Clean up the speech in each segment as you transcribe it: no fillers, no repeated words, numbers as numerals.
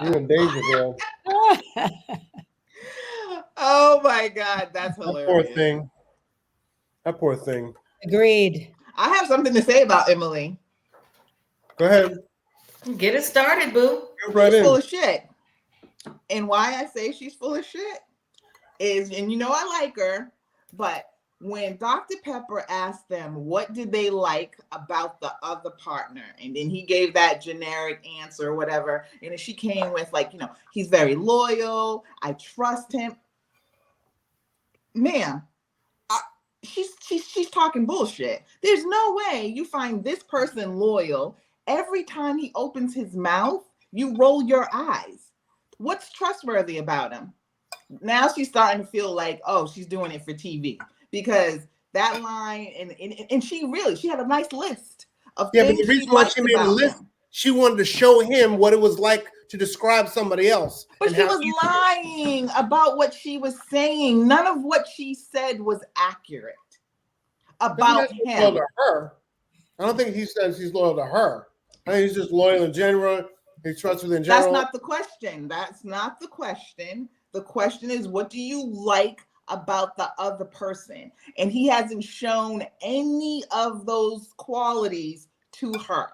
You're in danger, girl. Oh my God, that's hilarious. That poor thing. That poor thing. Agreed. I have something to say about Emily. Go ahead. Get it started, boo. Right She's in. full of shit. And why I say she's full of shit is, and you know I like her, but when Dr. Pepper asked them what did they like about the other partner, and then he gave that generic answer or whatever, and then she came with like, you know, he's very loyal, I trust him. Ma'am, she's talking bullshit. There's no way you find this person loyal. Every time he opens his mouth, you roll your eyes. What's trustworthy about him? Now she's starting to feel like, oh, she's doing it for TV, because that line, and she had a nice list of things. But the reason why she made a list, she wanted to show him what it was like to describe somebody else. But she was lying about what she was saying. None of what she said was accurate about him. Loyal to her. I don't think he says he's loyal to her. I think he's just loyal in general. He trusts her in general. That's not the question. That's not the question. The question is, what do you like about the other person? And he hasn't shown any of those qualities to her.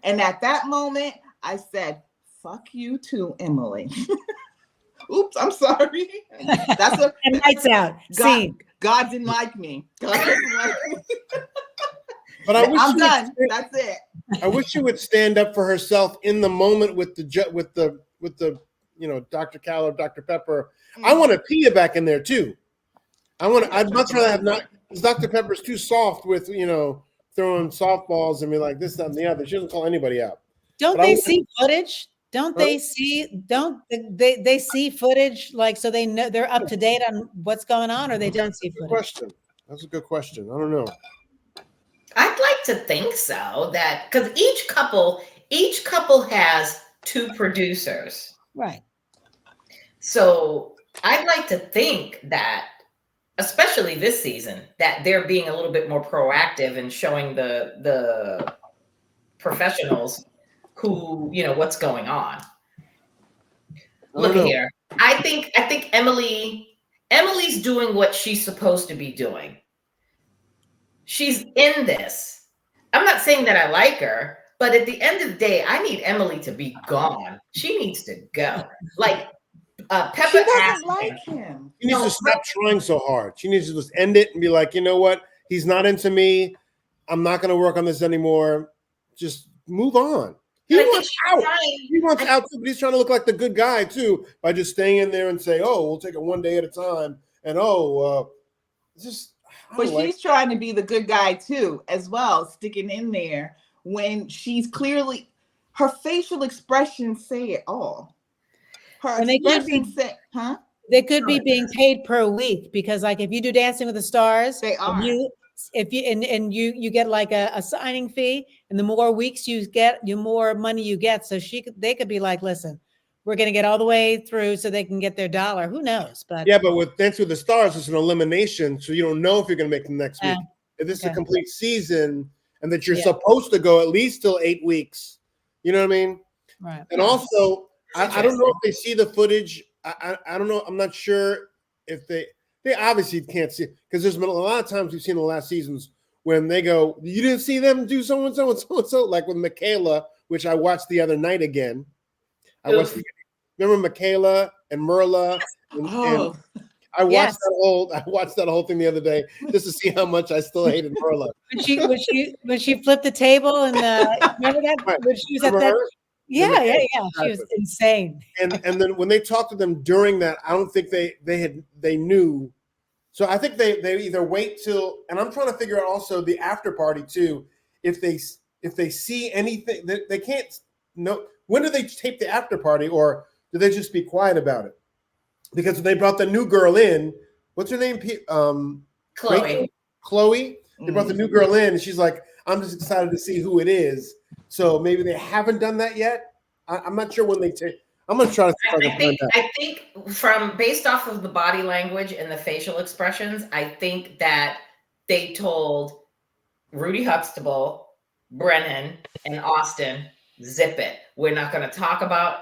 And at that moment, I said, fuck you too, Emily. Oops, I'm sorry. That's a and lights out. God didn't like me. God didn't like me. But I'm done. That's it. I wish she would stand up for herself in the moment with the you know, Dr. Cal or Dr. Pepper. I want to pee it back in there too. I'd much rather have not, because Dr. Pepper's too soft with, you know, throwing softballs and be like this, that, and the other. She doesn't call anybody out. Don't they see footage? Don't they see? Don't they see footage? Like, so they know they're up to date on what's going on, or they don't see footage? Question. That's a good question. I don't know. I'd like to think so, that because each couple has two producers. Right. So I'd like to think that, especially this season, that they're being a little bit more proactive and showing the professionals who, you know, what's going on. Look here. I think Emily's doing what she's supposed to be doing. She's in this. I'm not saying that I like her, but at the end of the day, I need Emily to be gone. She needs to go. Like Pepper she doesn't like him. She needs to stop trying so hard. She needs to just end it and be like, you know what? He's not into me. I'm not going to work on this anymore. Just move on. He wants out. He wants out too, but he's trying to look like the good guy too by just staying in there and say, "Oh, we'll take it one day at a time." And just. But she's trying to be the good guy too, as well, sticking in there when she's clearly, her facial expressions say it all. Her expressions say, huh? They could be being paid per week, because, like, if you do Dancing with the Stars, they are. If you get like a signing fee, and the more weeks you get, the more money you get. So they could be like, listen, we're going to get all the way through so they can get their $1. Who knows? But yeah, but with Dance with the Stars, it's an elimination, so you don't know if you're going to make the next week. If this is a complete season, and that you're supposed to go at least till 8 weeks, you know what I mean? Right. And also, I don't know if they see the footage. I don't know. I'm not sure if they obviously can't see, because there's been a lot of times we've seen in the last seasons when they go, you didn't see them do so and so and so and so, like with Michaela, which I watched the other night again. Remember Michaela and Merla? And I watched that whole thing the other day just to see how much I still hated Merla. When she flipped the table and remember that? Right. When she was at that. Yeah. She was insane. And then when they talked to them during that, I don't think they knew. So I think they either wait till, and I'm trying to figure out also the after party too. If they see anything, they can't know. When do they tape the after party, or do they just be quiet about it? Because when they brought the new girl in, what's her name? Chloe. Rachel? Chloe. They brought the new girl in, and she's like, I'm just excited to see who it is. So maybe they haven't done that yet. I'm not sure when they take. I'm gonna try to see if I can find that. I think from based off of the body language and the facial expressions, I think that they told Rudy Huxtable, Brennan, and Austin, zip it. We're not going to talk about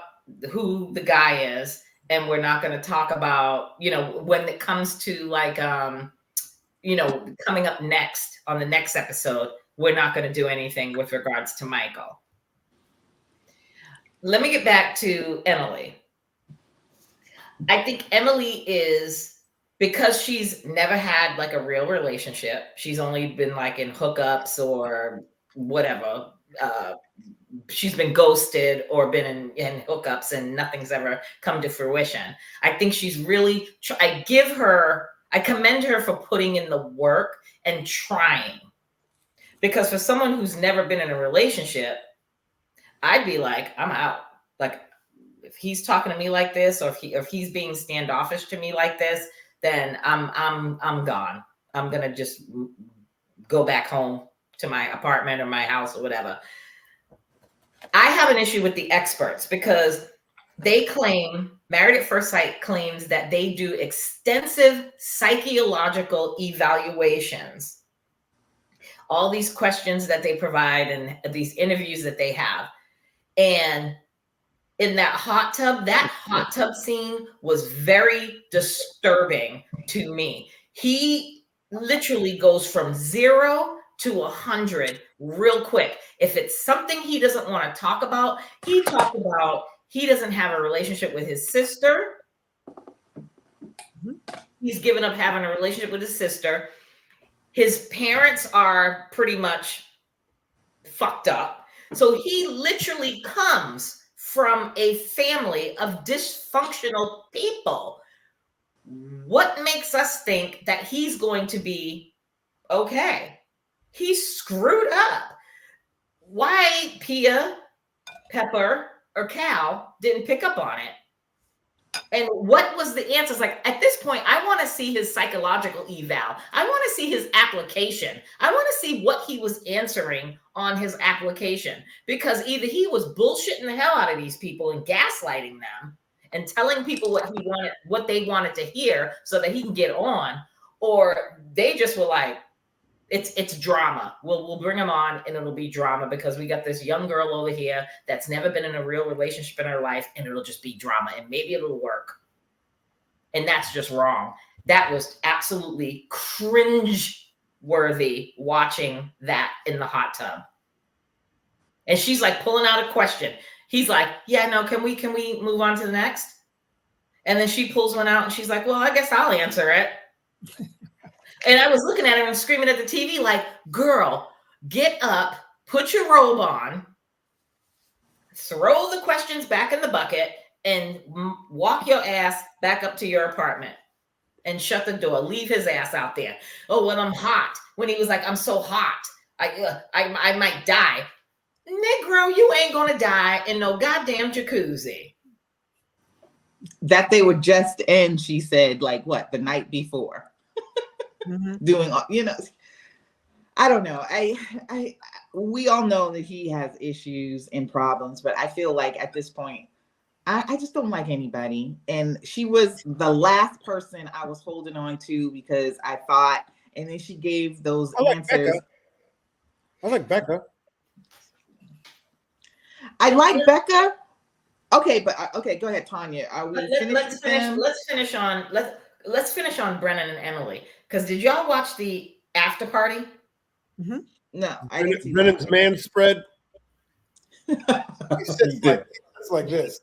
who the guy is, and we're not going to talk about, when it comes to like, coming up next on the next episode, we're not going to do anything with regards to Michael. Let me get back to Emily. I think Emily is, because she's never had like a real relationship. She's only been like in hookups or whatever. She's been ghosted or been in hookups and nothing's ever come to fruition. I think she's really, I commend her for putting in the work and trying. Because for someone who's never been in a relationship, I'd be like, I'm out. Like, if he's talking to me like this, or if he's being standoffish to me like this, then I'm gone. I'm gonna just go back home to my apartment or my house or whatever. I have an issue with the experts because they claim, Married at First Sight claims that they do extensive psychological evaluations. All these questions that they provide and these interviews that they have. And in that hot tub scene was very disturbing to me. He literally goes from 0 to 100 real quick. If it's something he doesn't want to talk about, he talks about he doesn't have a relationship with his sister. He's given up having a relationship with his sister. His parents are pretty much fucked up. So he literally comes from a family of dysfunctional people. What makes us think that he's going to be okay? He's screwed up. Why Pia, Pepper, or Cal didn't pick up on it? And what was the answers? Like, at this point, I want to see his psychological eval. I want to see his application. I want to see what he was answering on his application, because either he was bullshitting the hell out of these people and gaslighting them and telling people what they wanted to hear so that he can get on, or they just were like, it's drama. We'll bring him on and it'll be drama because we got this young girl over here that's never been in a real relationship in her life, and it'll just be drama and maybe it'll work. And that's just wrong. That was absolutely cringe-worthy watching that in the hot tub. And she's like pulling out a question. He's like, yeah, no, can we move on to the next? And then she pulls one out and she's like, well, I guess I'll answer it. And I was looking at her and screaming at the TV like, girl, get up, put your robe on, throw the questions back in the bucket, and walk your ass back up to your apartment and shut the door. Leave his ass out there. Oh, well, I'm hot. When he was like, I'm so hot. I might die. Negro, you ain't going to die in no goddamn jacuzzi. That they would just end, she said, like what, the night before. Doing, I don't know. We all know that he has issues and problems, but I feel like at this point, I just don't like anybody. And she was the last person I was holding on to because I thought, and then she gave those answers. I like Becca. I like Becca. Okay, but okay, go ahead, Tanya. Are we let's finish on Brennan and Emily. Because did y'all watch the after party? No, I didn't see Brennan's man spread. He sits like this.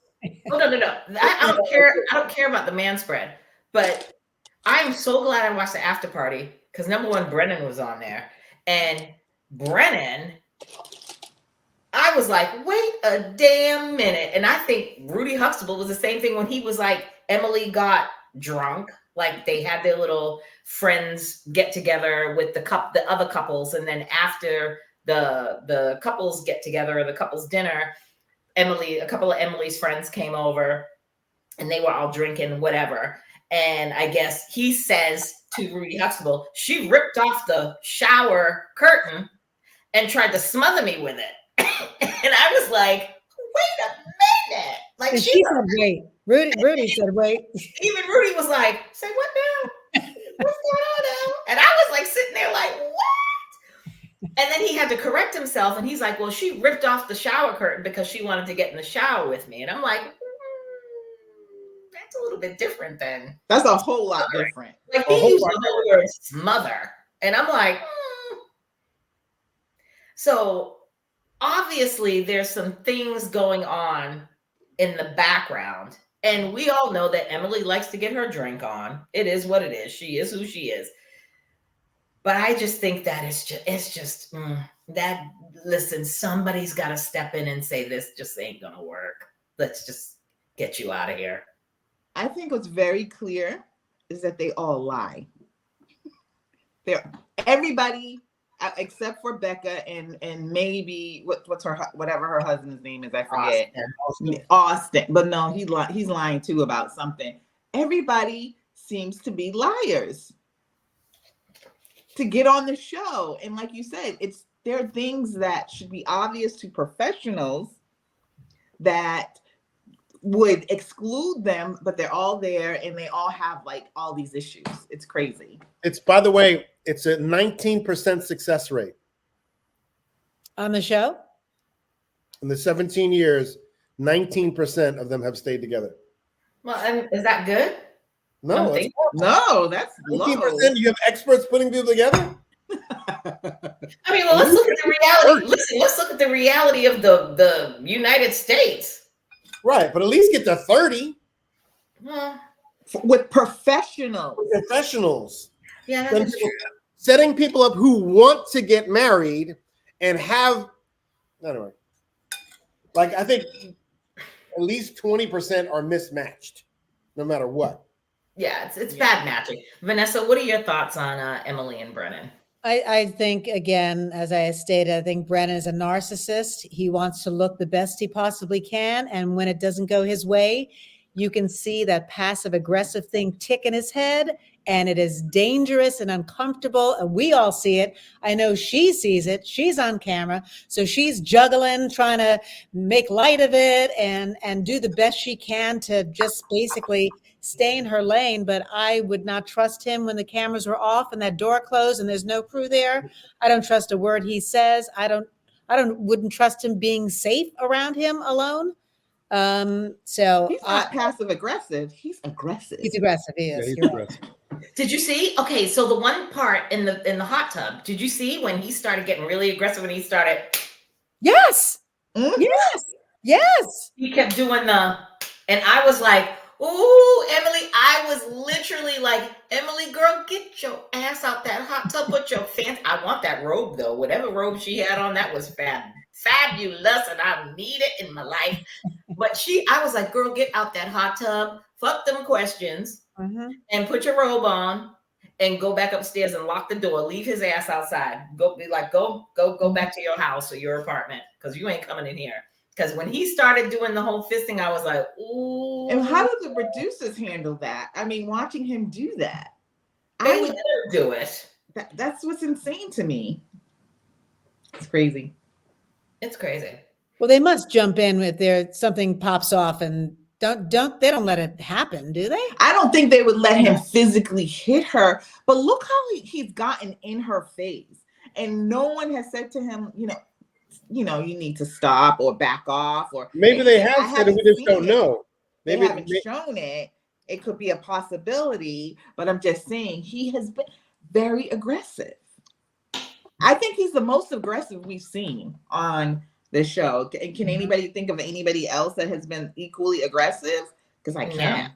Oh, no. I don't care. I don't care about the man spread. But I'm so glad I watched the after party because number one, Brennan was on there. And Brennan, I was like, wait a damn minute. And I think Rudy Huxtable was the same thing when he was like, Emily got drunk. Like they had their little friends get together with the other couples. And then after the couples get together or the couples dinner, a couple of Emily's friends came over and they were all drinking, whatever. And I guess he says to Rudy Huxtable, she ripped off the shower curtain and tried to smother me with it. And I was like, wait a minute. Like And she said, wait. Rudy said, wait. Even Rudy was like, say what now? What's going on now? And I was like sitting there like, what? And then he had to correct himself. And he's like, well, she ripped off the shower curtain because she wanted to get in the shower with me. And I'm like, that's a little bit different than. That's a whole lot different. Like he used the word smother. And I'm like, So obviously there's some things going on in the background. And we all know that Emily likes to get her drink on. It is what it is. She is who she is. But I just think that it's just that, listen, somebody's got to step in and say, this just ain't going to work. Let's just get you out of here. I think what's very clear is that they all lie. Everybody, except for Becca and maybe what's her, whatever her husband's name is, I forget. Austin. But no, he's lying too about something. Everybody seems to be liars to get on the show. And like you said, there are things that should be obvious to professionals that would exclude them, but they're all there and they all have like all these issues. It's crazy. By the way, it's a 19% success rate. On the show? In the 17 years, 19% of them have stayed together. Well, and is that good? No, that's 19%. Low. You have experts putting people together? I mean, well, let's look at the reality. Listen, let's look at the reality of the United States. Right, but at least get to 30. With professionals. Yeah, that's true. Setting people up who want to get married and have, anyway, like I think at least 20% are mismatched, no matter what. Yeah, it's bad matching. Vanessa, what are your thoughts on Emily and Brennan? I think, again, as I stated, I think Brennan is a narcissist. He wants to look the best he possibly can. And when it doesn't go his way, you can see that passive aggressive thing tick in his head. And it is dangerous and uncomfortable. And we all see it. I know she sees it. She's on camera. So she's juggling, trying to make light of it and do the best she can to just basically stay in her lane. But I would not trust him when the cameras were off and that door closed and there's no crew there. I don't trust a word he says. Wouldn't trust him being safe around him alone. So he's not passive aggressive. He's aggressive. He's aggressive. He is. Yeah, he's aggressive. Did you see? Okay, so the one part in the hot tub, did you see when he started getting really aggressive when he started? Yes. Mm-hmm. Yes. He kept doing and I was like, ooh, Emily, I was literally like, Emily, girl, get your ass out that hot tub, put your fancy. I want that robe though. Whatever robe she had on, that was fabulous, and I need it in my life. But I was like, girl, get out that hot tub, fuck them questions, and put your robe on, and go back upstairs and lock the door. Leave his ass outside. Go back to your house or your apartment, because you ain't coming in here. Because when he started doing the whole fisting, I was like, ooh. And how do the producers handle that? I mean, watching him do that. They would never do it. That's what's insane to me. It's crazy. It's crazy. Well, they must jump in if something pops off and they don't let it happen, do they? I don't think they would let him physically hit her, but look how he's gotten in her face. And no one has said to him, you need to stop or back off, or maybe they have said it, we just don't know. Maybe they haven't shown it. It could be a possibility, but I'm just saying he has been very aggressive. I think he's the most aggressive we've seen on the show. Can anybody think of anybody else that has been equally aggressive? Because I can't.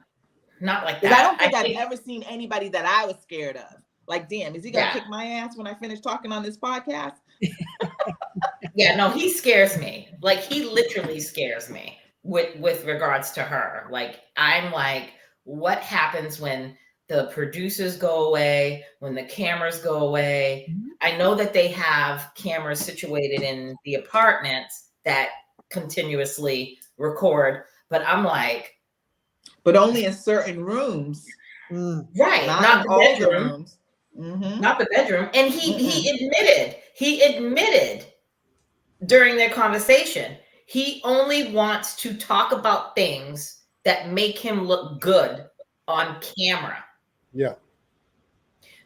No, not like that. I don't think I've ever seen anybody that I was scared of. Like, damn, is he gonna kick my ass when I finish talking on this podcast? Yeah, no, he scares me. Like, he literally scares me with regards to her. Like, I'm like, what happens when the producers go away, when the cameras go away? I know that they have cameras situated in the apartments that continuously record, but I'm like, but only in certain rooms. Right. Not the all the bedroom. rooms. Mm-hmm. Not the bedroom. And he admitted during their conversation, he only wants to talk about things that make him look good on camera. Yeah.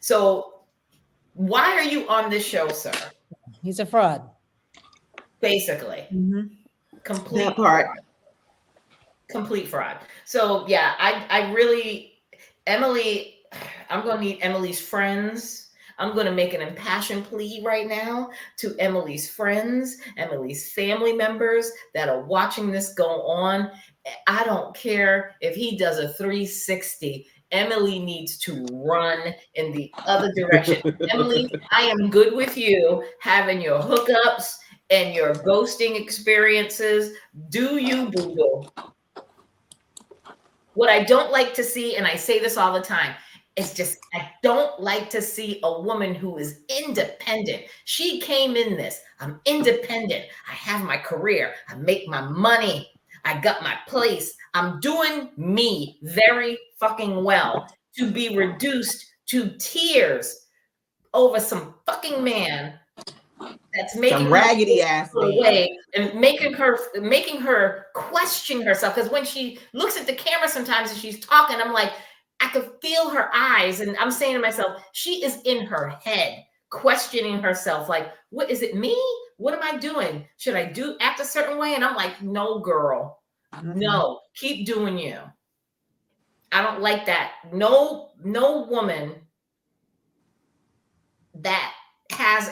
So why are you on this show, sir? He's a fraud. Basically. Complete That part. fraud. Complete fraud. So yeah, I really, Emily, I'm going to need Emily's friends. I'm going to make an impassioned plea right now to Emily's friends, Emily's family members that are watching this go on. I don't care if he does a 360. Emily needs to run in the other direction. Emily, I am good with you having your hookups and your ghosting experiences. Do you, boo-boo? What I don't like to see, and I say this all the time, it's just, I don't like to see a woman who is independent. She came in this. I'm independent. I have my career. I make my money. I got my place. I'm doing me very fucking well. To be reduced to tears over some fucking man that's making Some raggedy ass away and making her question herself. Because when she looks at the camera sometimes and she's talking, I'm like, I could feel her eyes, and I'm saying to myself, she is in her head questioning herself, like, what is it, me? What am I doing? Should I act a certain way? And I'm like, no, girl, no, keep doing you. I don't like that. No woman that has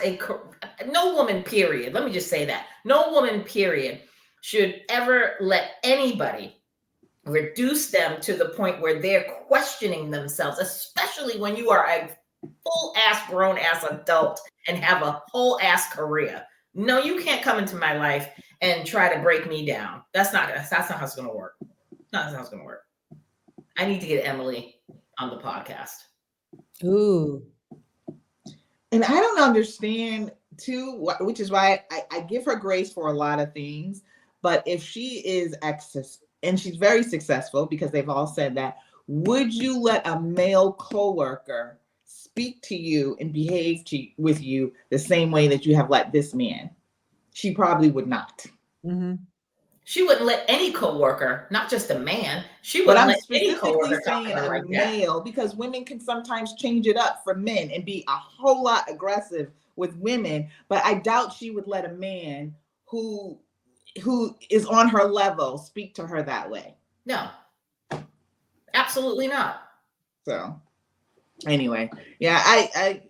no woman, period. Let me just say that. No woman, period, should ever let anybody reduce them to the point where they're questioning themselves, especially when you are a full-ass, grown-ass adult and have a whole-ass career. No, you can't come into my life and try to break me down. That's not how it's going to work. That's not how it's going to work. I need to get Emily on the podcast. Ooh. And I don't understand too, which is why I give her grace for a lot of things. But if she is and she's very successful, because they've all said that, would you let a male coworker speak to you and behave with you the same way that you have let this man? She probably would not. Mm-hmm. She wouldn't let any coworker, not just a man. She wouldn't let any coworker talk to her like that. Male, because women can sometimes change it up for men and be a whole lot aggressive with women. But I doubt she would let a man who is on her level speak to her that way. No, absolutely not. So anyway, yeah, I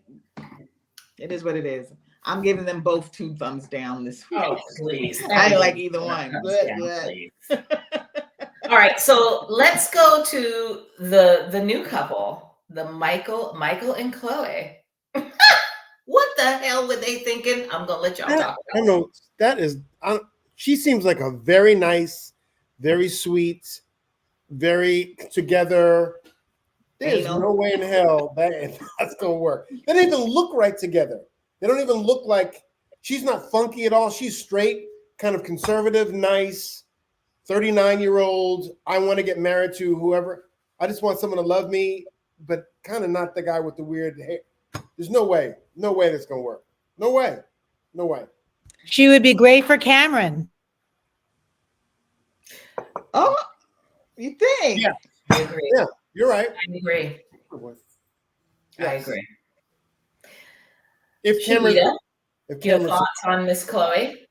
it is what it is. I'm giving them both 2 thumbs down this week. Oh, please. I didn't like either one. Good. All right, so let's go to the new couple, the Michael and Chloe. What the hell were they thinking? I'm gonna let y'all talk about it. I don't know. That is, she seems like a very nice, very sweet, very together. There's no way in hell that's gonna work. They don't even look right together. They don't even look like, she's not funky at all. She's straight, kind of conservative, nice, 39-year-old. I want to get married to whoever. I just want someone to love me, but kind of not the guy with the weird hair. There's no way that's going to work. No way. She would be great for Cameron. Oh, you think? Yeah. I agree. Yeah, you're right. I agree. Yes. I agree. If your thoughts on Miss Chloe?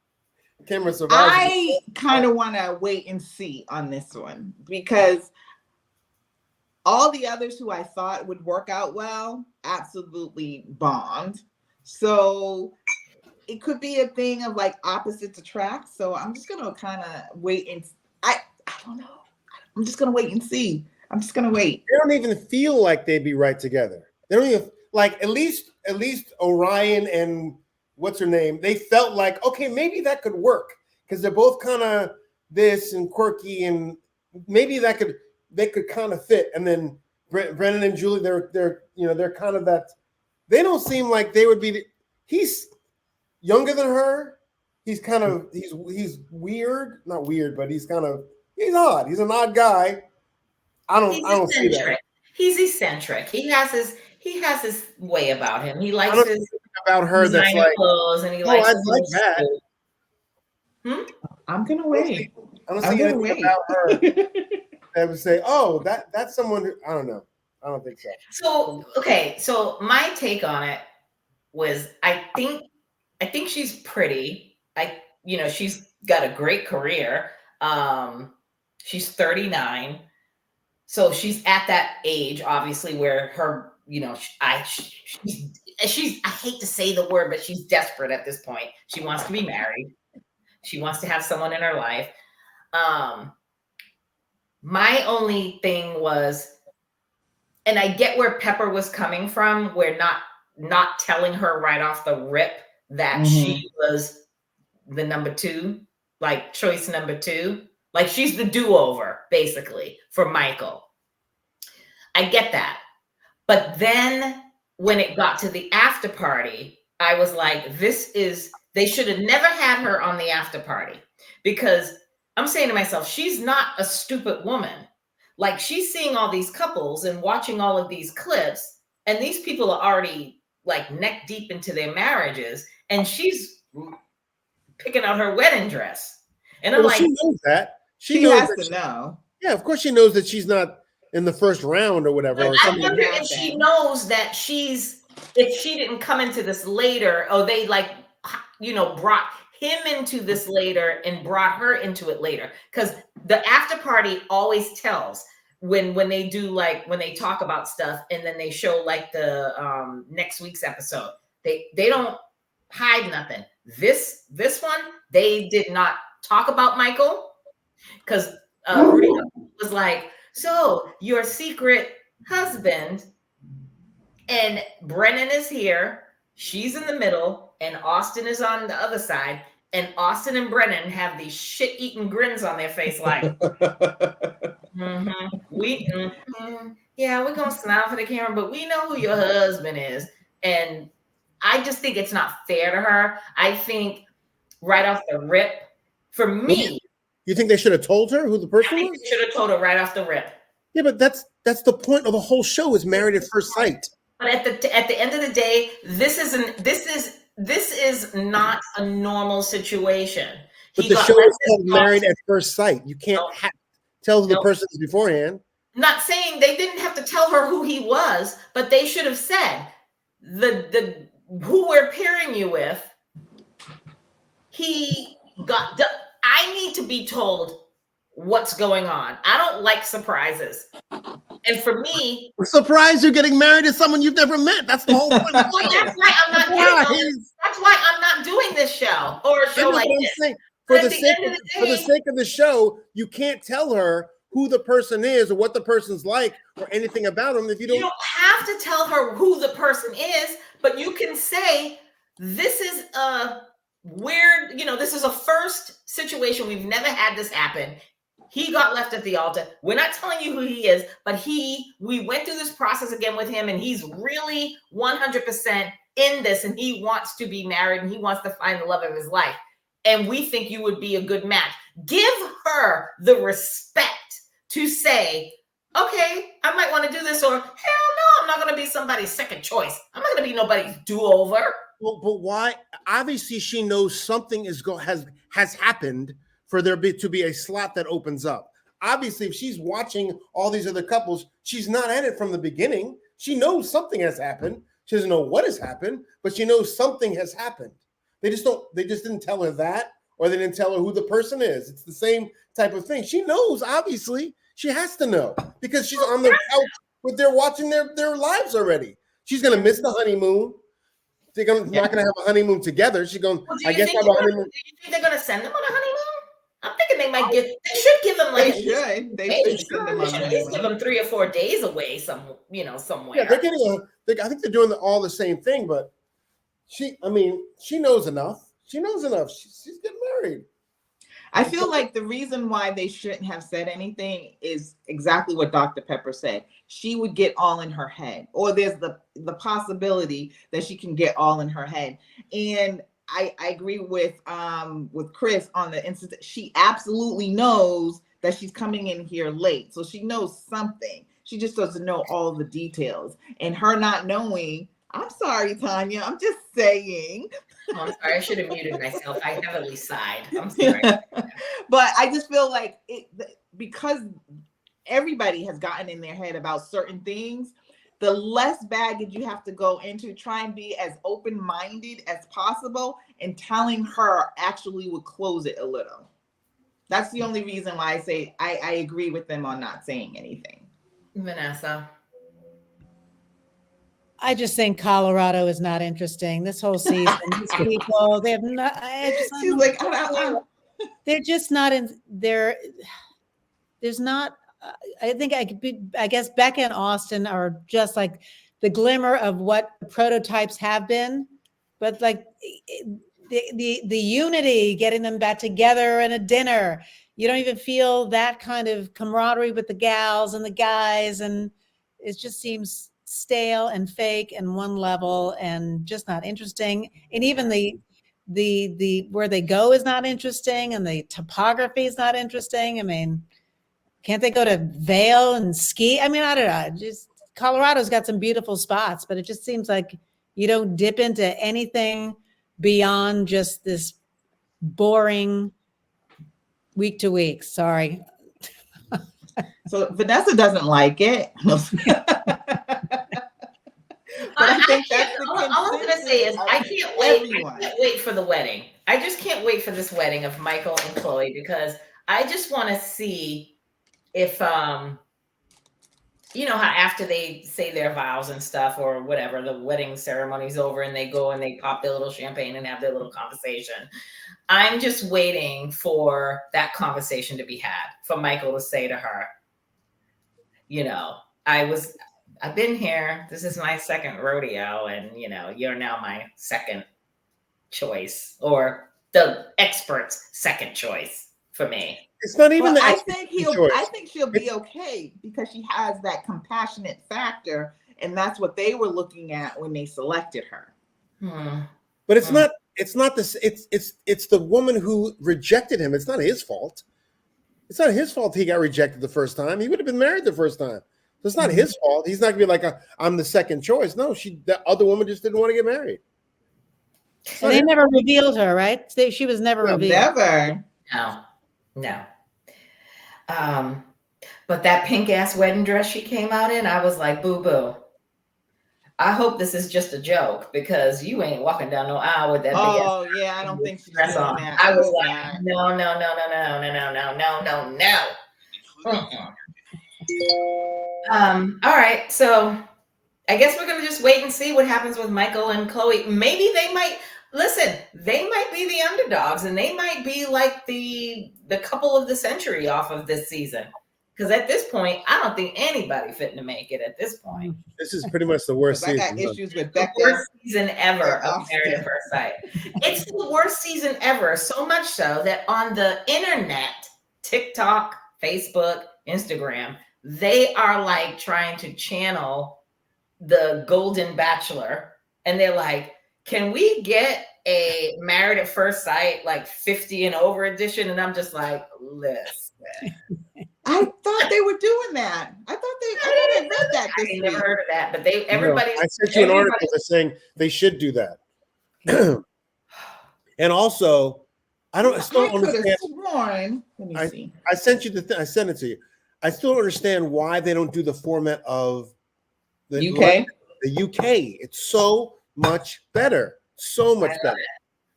Cameron survives. I kind of want to wait and see on this one, because all the others who I thought would work out well absolutely bombed. So it could be a thing of like opposites attract. So I'm just gonna kind of wait and I don't know. I'm just gonna wait and see. I'm just gonna wait. They don't even feel like they'd be right together. They don't even like, at least Orion and what's her name, they felt like, okay, maybe that could work, because they're both kind of this and quirky, and maybe they could kind of fit. And then Brennan and Julie, they're kind of that. They don't seem like they would be. He's younger than her. He's kind of he's weird, not weird, but he's odd. He's an odd guy. I don't see that. He's eccentric. He has his way about him. He I likes don't his think about her that's designer like, clothes, and he oh, likes I'd his like little that. school. I'm gonna wait. I don't I'm see gonna anything wait. about her that would say, oh, that's someone who, I don't know. I don't think so. So, okay, so my take on it was I think she's pretty. She's got a great career. She's 39. So she's at that age, obviously, where her, she's I hate to say the word, but she's desperate at this point. She wants to be married. She wants to have someone in her life. My only thing was, and I get where Pepper was coming from, where not telling her right off the rip that she was the number 2, like choice number 2. Like she's the do-over, basically, for Michael. I get that. But then when it got to the after party, I was like, they should have never had her on the after party, because I'm saying to myself, she's not a stupid woman. Like, she's seeing all these couples and watching all of these clips, and these people are already like neck deep into their marriages, and she's picking out her wedding dress. And I'm like, she knows that. She knows has to know. Yeah, of course she knows that she's not in the first round or whatever. Or I wonder if she knows that if she didn't come into this later, or they brought him into this later and brought her into it later. Because the after party always tells when they do, like, when they talk about stuff and then they show like the next week's episode. They don't hide nothing. This one, they did not talk about Michael, because Rudy was like, so your secret husband, and Brennan is here, she's in the middle, and Austin is on the other side, and Austin and Brennan have these shit-eating grins on their face like, yeah, we're gonna smile for the camera, but we know who your husband is. And I just think it's not fair to her. I think right off the rip, for me, you think they should have told her who the person was? They should have told her right off the rip. Yeah, but that's the point of the whole show, is Married at First Sight. But at the end of the day, this is not a normal situation. But the show is called Married at First Sight. You can't tell who the person is beforehand. Not saying they didn't have to tell her who he was, but they should have said the who we're pairing you with. I need to be told what's going on. I don't like surprises. And for me, we're surprised you're getting married to someone you've never met. That's the whole point. That's why I'm not doing this show or a show like this. For the sake of the show, you can't tell her who the person is or what the person's like or anything about them if you don't. You don't have to tell her who the person is, but you can say, this is a weird, this is a first situation. We've never had this happen. He got left at the altar. We're not telling you who he is, but we went through this process again with him, and he's really 100% in this, and he wants to be married, and he wants to find the love of his life. And we think you would be a good match. Give her the respect to say, okay, I might want to do this, or hell no, I'm not going to be somebody's second choice. I'm not going to be nobody's do-over. Well, but why? Obviously, she knows something has happened for there to be a slot that opens up. Obviously, if she's watching all these other couples, she's not at it from the beginning. She knows something has happened. She doesn't know what has happened, but she knows something has happened. They just didn't tell her that, or they didn't tell her who the person is. It's the same type of thing. She knows, obviously. She has to know, because she's on their couch they're watching their lives already. She's going to miss the honeymoon. They're not going to have a honeymoon together. She's going, I guess, have a honeymoon. Do you think they're going to send them on a honeymoon? I'm thinking they should give them like, they should send them on a honeymoon. Give them 3 or 4 days away somewhere. Yeah, they're getting I think they're doing all the same thing, but she knows enough. She knows enough. She's getting married. I feel like the reason why they shouldn't have said anything is exactly what Dr. Pepper said. She would get all in her head, or there's the possibility that she can get all in her head. And I agree with Chris on the instance. She absolutely knows that she's coming in here late, so she knows something. She just doesn't know all the details. And her not knowing, I'm sorry, Tanya, I'm just saying. Oh, I'm sorry, I should have muted myself. I heavily sighed. I'm sorry. But I just feel like because everybody has gotten in their head about certain things, the less baggage you have to go into, try and be as open-minded as possible, and telling her actually would close it a little. That's the only reason why I say I agree with them on not saying anything. Vanessa. I just think Colorado is not interesting. This whole season, these people, they have not. She's like, they're just not in there. There's not. I think I guess Becca and Austin are just like the glimmer of what prototypes have been, but like the unity, getting them back together in a dinner. You don't even feel that kind of camaraderie with the gals and the guys, and it just seems stale and fake and one level and just not interesting. And even the where they go is not interesting, and the topography is not interesting. I mean, can't they go to Vail and ski? I mean, I don't know. Just Colorado's got some beautiful spots, but it just seems like you don't dip into anything beyond just this boring week to week. Sorry. So Vanessa doesn't like it. All I'm going to say is I can't wait for the wedding. I just can't wait for this wedding of Michael and Chloe, because I just want to see if, you know, how after they say their vows and stuff or whatever, the wedding ceremony's over and they go and they pop their little champagne and have their little conversation. I'm just waiting for that conversation to be had, for Michael to say to her, you know, I've been here. This is my second rodeo, and you know, you're now my second choice, or the expert's second choice for me. It's not even I think she'll be okay, because she has that compassionate factor, and that's what they were looking at when they selected her. But it's not. It's not this. It's the woman who rejected him. It's not his fault. It's not his fault he got rejected the first time. He would have been married the first time. So it's not his fault. He's not gonna be like, I'm the second choice. No, the other woman just didn't want to get married. And they never revealed her, right? She was never revealed. Never. No. But that pink ass wedding dress she came out in, I was like, boo boo. I hope this is just a joke, because you ain't walking down no aisle with that big ass. Oh yeah, I don't think she's doing that. I was like, no. All right, so I guess we're gonna just wait and see what happens with Michael and Chloe. Maybe they might be the underdogs, and they might be like the couple of the century off of this season. Because at this point, I don't think anybody fitting to make it at this point. This is pretty much the worst season. I got issues with Becca. The worst season ever of Married at First Sight. It's the worst season ever, so much so that on the internet, TikTok, Facebook, Instagram, they are like trying to channel the Golden Bachelor. And they're like, can we get a Married at First Sight, like 50 and over edition? And I'm just like, listen. I thought they were doing that. I read that. I never heard of that, but everybody. I sent you an article that's saying they should do that. And also, I still don't understand. Sworn. Let me see. I sent you I sent it to you. I still don't understand why they don't do the format of the UK. The UK. It's so much better. So much better.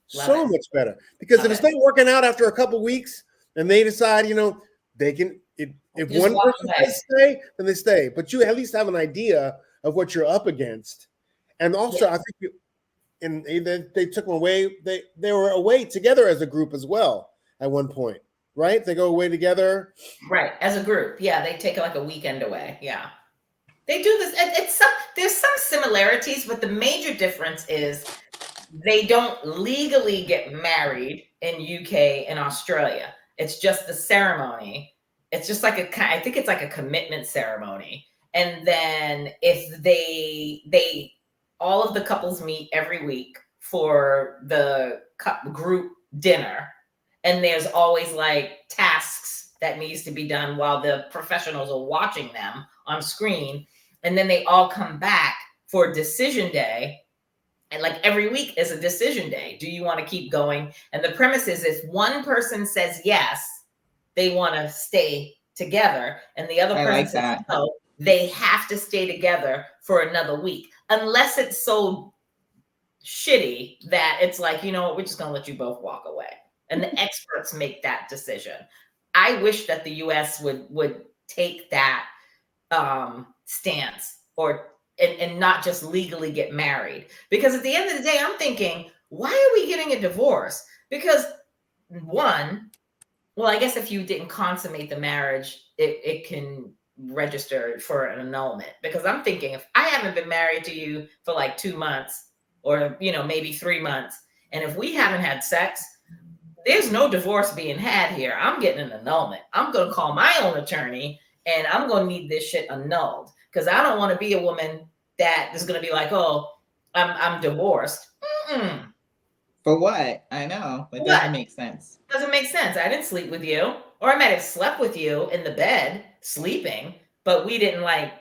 So much better. Because if it's not working out after a couple weeks, and they decide, you know, they can. If one person can stay, then they stay. But you at least have an idea of what you're up against. And also, I think they took them away. They were away together as a group as well at one point, right? They go away together, right? As a group, yeah. They take like a weekend away, yeah. They do this. There's some similarities, but the major difference is they don't legally get married in UK and Australia. It's just the ceremony. It's just like I think it's like a commitment ceremony. And then if they all of the couples meet every week for the group dinner. And there's always like tasks that needs to be done while the professionals are watching them on screen, and then they all come back for decision day. And like every week is a decision day. Do you want to keep going? And the premise is if one person says yes, they want to stay together, and the other person says no, they have to stay together for another week, unless it's so shitty that it's like, you know what, we're just going to let you both walk away. And the experts make that decision. I wish that the US would take that stance, and not just legally get married. Because at the end of the day, I'm thinking, why are we getting a divorce? Because one, well, I guess if you didn't consummate the marriage, it can register for an annulment. Because I'm thinking, if I haven't been married to you for like 2 months, or, you know, maybe 3 months, and if we haven't had sex, there's no divorce being had here. I'm getting an annulment. I'm going to call my own attorney, and I'm going to need this shit annulled, because I don't want to be a woman that is going to be like, oh, I'm divorced. Mm-mm. For what? I know. It doesn't make sense. Doesn't make sense. I didn't sleep with you. Or I might have slept with you in the bed, sleeping, but we didn't like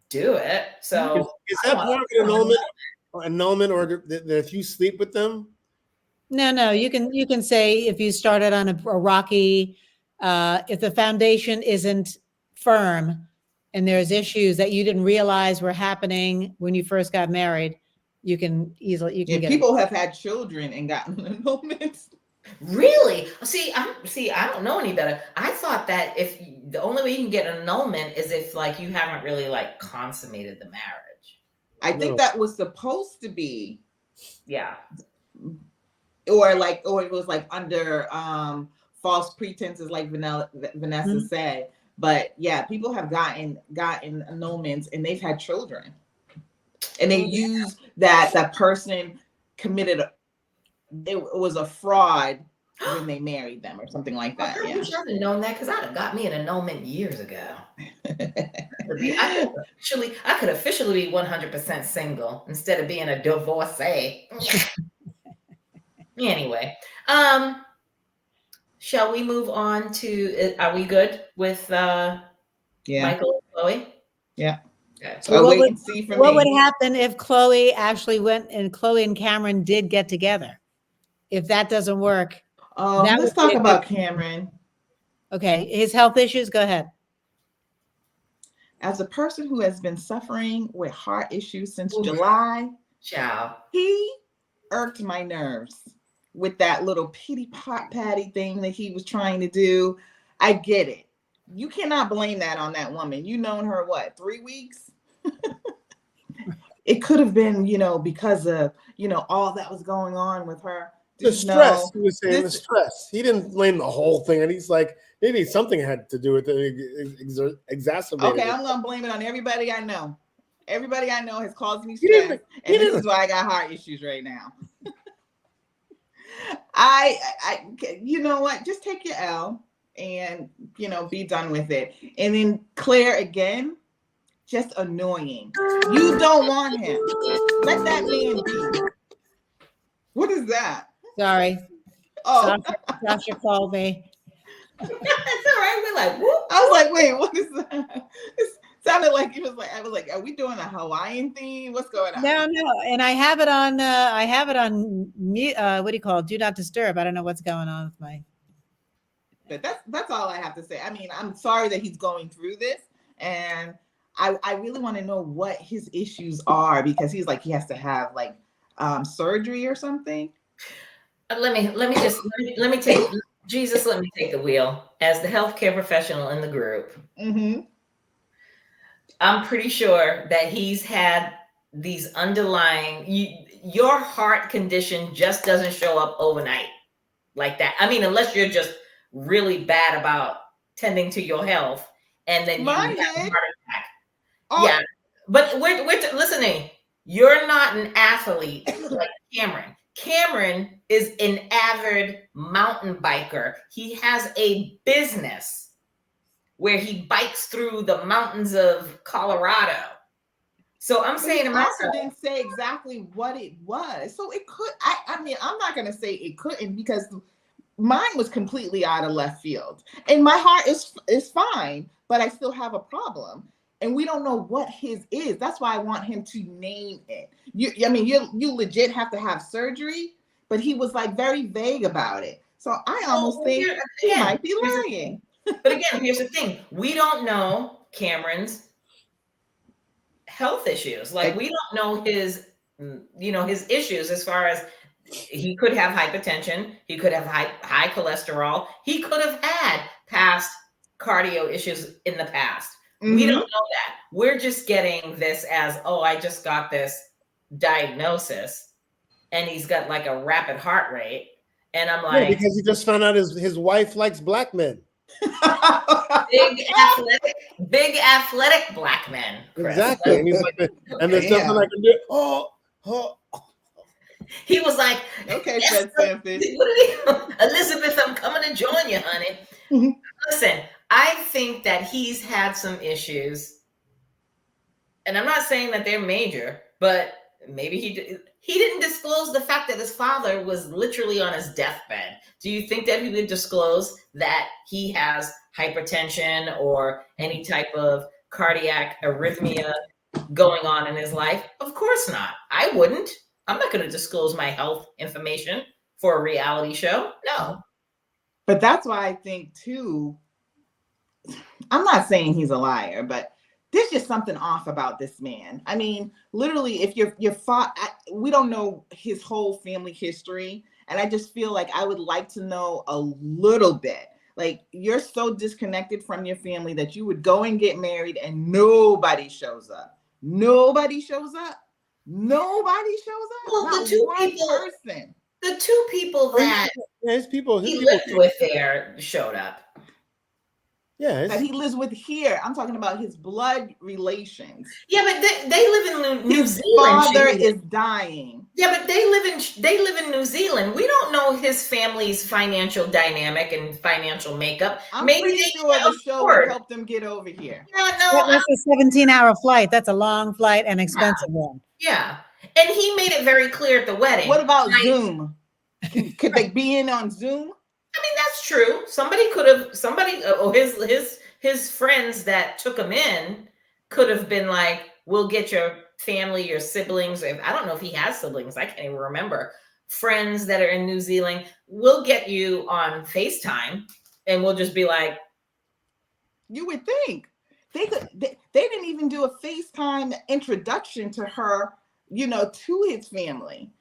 do it. So is that part of an annulment, or that if you sleep with them? No, you can say if you started on a rocky, if the foundation isn't firm and there's issues that you didn't realize were happening when you first got married, you can get people have had children and gotten annulments. Really? See, I don't know any better. I thought that if the only way you can get an annulment is if like you haven't really like consummated the marriage. I think that was supposed to be. Yeah. Or it was like under false pretenses, like Vanessa said. But yeah, people have gotten annulments and they've had children, and they use that person committed it was a fraud when they married them or something like that. I wish I'd have known that, because I'd have got me an annulment years ago. I could officially be 100% single instead of being a divorcee. Anyway, shall we move on to? Are we good with Michael and Chloe? Yeah. Okay. So what would happen if Chloe actually went and Chloe and Cameron did get together? If that doesn't work, let's talk about Cameron. Okay, his health issues. Go ahead. As a person who has been suffering with heart issues since July, he irked my nerves with that little pity patty thing that he was trying to do. I get it. You cannot blame that on that woman. You known her, 3 weeks? It could have been, because of, all that was going on with her. The stress, he was saying the stress. He didn't blame the whole thing. And he's like, maybe something had to do with it, exacerbated. Okay, I'm going to blame it on everybody I know. Everybody I know has caused me stress. And this is why I got heart issues right now. You know what? Just take your L and, be done with it. And then Claire, again, just annoying. You don't want him. Let that man be. What is that? Sorry. Oh, Sasha called me. That's all right. We're like, whoop. I was like, wait, what is that? It sounded like I was like, are we doing a Hawaiian theme? What's going on? No. And I have it on. What do you call it? Do not disturb. I don't know what's going on with my. But that's all I have to say. I mean, I'm sorry that he's going through this, and I really want to know what his issues are, because he's like he has to have like surgery or something. Let me take Jesus. Let me take the wheel as the healthcare professional in the group. Mm-hmm. I'm pretty sure that he's had these underlying. Your heart condition just doesn't show up overnight like that. I mean, unless you're just really bad about tending to your health, and then you have a heart attack. Oh. Yeah, but we're listening. You're not an athlete like Cameron. Cameron is an avid mountain biker. He has a business where he bikes through the mountains of Colorado. So I'm saying to myself, didn't say exactly what it was. So it could. I mean, I'm not going to say it couldn't, because mine was completely out of left field, and my heart is fine, but I still have a problem. and we don't know what his is. That's why I want him to name it. You legit have to have surgery, but he was like very vague about it. So I almost think he might be lying. But again, here's the thing: we don't know Cameron's health issues. Like, we don't know his, his issues as far as he could have hypertension, he could have high cholesterol, he could have had past cardio issues in the past. Mm-hmm. We don't know that. We're just getting this as, oh, I just got this diagnosis, and he's got like a rapid heart rate, and I'm like, because he just found out his wife likes black men. big athletic black men, Chris. Exactly. And he's like, and there's something I can do. Oh. He was like, okay, Fred Sanford. Elizabeth, I'm coming to join you, honey. Mm-hmm. Listen, I think that he's had some issues, and I'm not saying that they're major, but maybe he didn't disclose the fact that his father was literally on his deathbed. Do you think that he would disclose that he has hypertension or any type of cardiac arrhythmia going on in his life? Of course not. I wouldn't. I'm not going to disclose my health information for a reality show. No. But that's why I think too, I'm not saying he's a liar, but there's just something off about this man. I mean, literally, if we don't know his whole family history. And I just feel like I would like to know a little bit. Like, you're so disconnected from your family that you would go and get married and nobody shows up. Nobody shows up. Nobody shows up. Well, not the two one people, person. The two people that his people he lived with there showed up. Yeah, that he lives with here. I'm talking about his blood relations. Yeah, but they live in New Zealand. His father is dying. Yeah, but they live in New Zealand. We don't know his family's financial dynamic and financial makeup. I'm pretty sure the show would help them get over here. Yeah, no, that's a 17-hour flight. That's a long flight and expensive one. Yeah, and he made it very clear at the wedding. What about Zoom? Could they be in on Zoom? I mean, that's true. His friends that took him in could have been like, we'll get your family, your siblings. I don't know if he has siblings. I can't even remember. Friends that are in New Zealand, we'll get you on FaceTime, and we'll just be like. You would think they didn't even do a FaceTime introduction to her, to his family.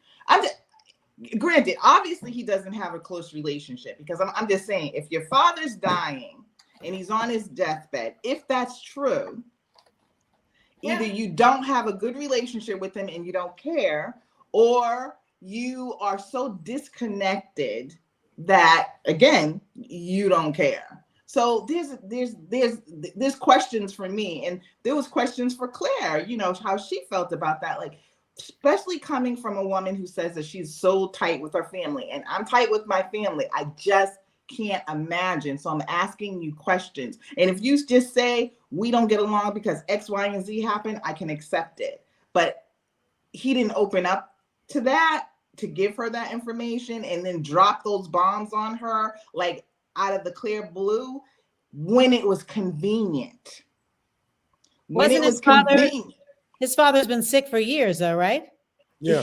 Granted, obviously he doesn't have a close relationship, because I'm just saying, if your father's dying and he's on his deathbed, if that's true, either you don't have a good relationship with him and you don't care, or you are so disconnected that, again, you don't care. So there's questions for me, and there was questions for Claire, how she felt about that, like, especially coming from a woman who says that she's so tight with her family, and I'm tight with my family. I just can't imagine. So I'm asking you questions. And if you just say we don't get along because X, Y, and Z happened, I can accept it. But he didn't open up to that, to give her that information, and then drop those bombs on her like out of the clear blue when it was convenient. Wasn't his father? His father's been sick for years, though, right? Yeah.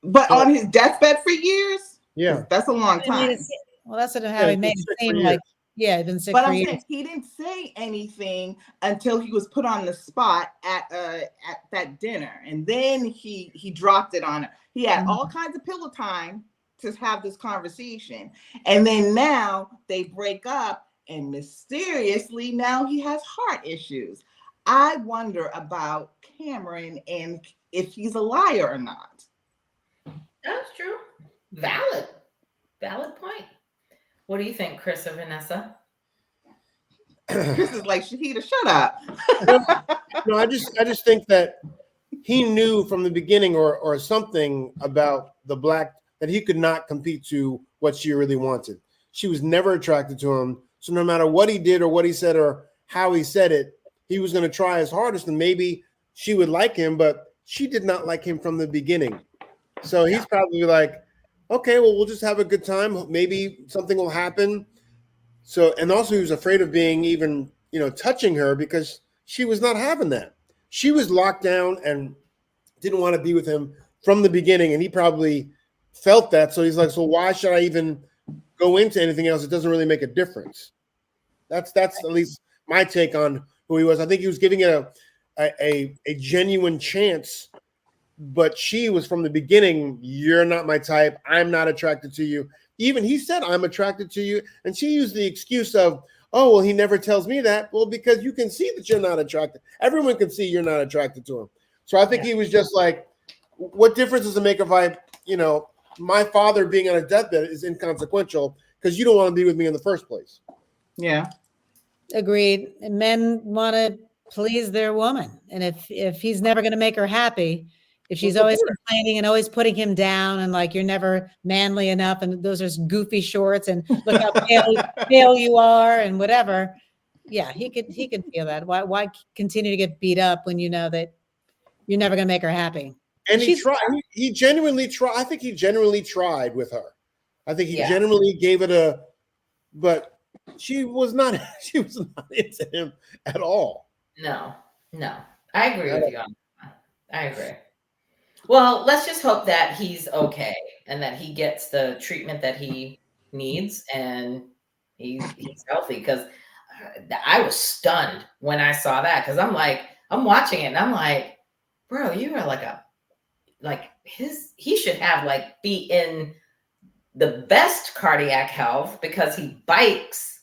But on his deathbed for years? Yeah. That's a long time. Well, that's how he made it seem like, he'd been sick for years. But he didn't say anything until he was put on the spot at that dinner. And then he dropped it on her. He had all kinds of pillow time to have this conversation. And then now they break up, and mysteriously now he has heart issues. I wonder about Cameron and if he's a liar or not. That's true. Valid point. What do you think, Chris or Vanessa? Chris is like, Shahida, shut up. No, I just think that he knew from the beginning or something about the black, that he could not compete to what she really wanted. She was never attracted to him. So no matter what he did or what he said or how he said it, he was going to try his hardest, and maybe she would like him, but she did not like him from the beginning. So he's probably like, okay, well, we'll just have a good time. Maybe something will happen. So, and also he was afraid of being even, touching her, because she was not having that. She was locked down and didn't want to be with him from the beginning, and he probably felt that. So he's like, so why should I even go into anything else? It doesn't really make a difference. That's at least my take on who he was. I think he was giving it a genuine chance, but she was from the beginning, you're not my type. I'm not attracted to you. Even he said, I'm attracted to you. And she used the excuse of, oh, well, he never tells me that. Well, because you can see that you're not attracted. Everyone can see you're not attracted to him. So I think he was just like, what difference does it make if I, my father being on a deathbed is inconsequential because you don't want to be with me in the first place. Yeah. Agreed. And men want to please their woman. And if he's never going to make her happy, if she's always complaining and always putting him down and like, you're never manly enough and those are goofy shorts and look how pale you are and whatever. Yeah, he could feel that. Why continue to get beat up when you know that you're never going to make her happy? And he tried. He genuinely tried. I think he genuinely tried with her. I think he genuinely gave it but she was not into him at all. No. I agree with you on that. I agree. Well, let's just hope that he's okay and that he gets the treatment that he needs and he's healthy, because I was stunned when I saw that, because I'm watching it and I'm like, bro, you are he should have be in the best cardiac health because he bikes.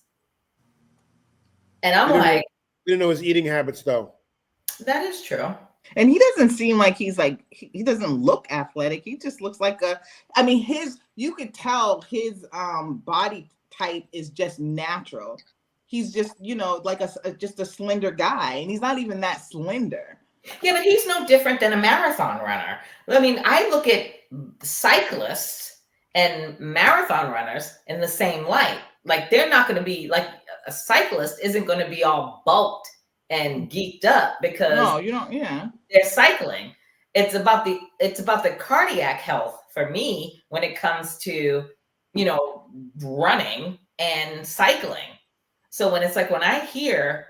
And I'm we didn't know his eating habits though. That is true. And he doesn't seem like he doesn't look athletic. He just looks like you could tell his body type is just natural. He's just, just a slender guy, and he's not even that slender. Yeah, but he's no different than a marathon runner. I mean, I look at cyclists and marathon runners in the same light. Like, they're not going to be a cyclist isn't going to be all bulked and geeked up because they're cycling. It's about the cardiac health for me when it comes to, running and cycling. So when it's when I hear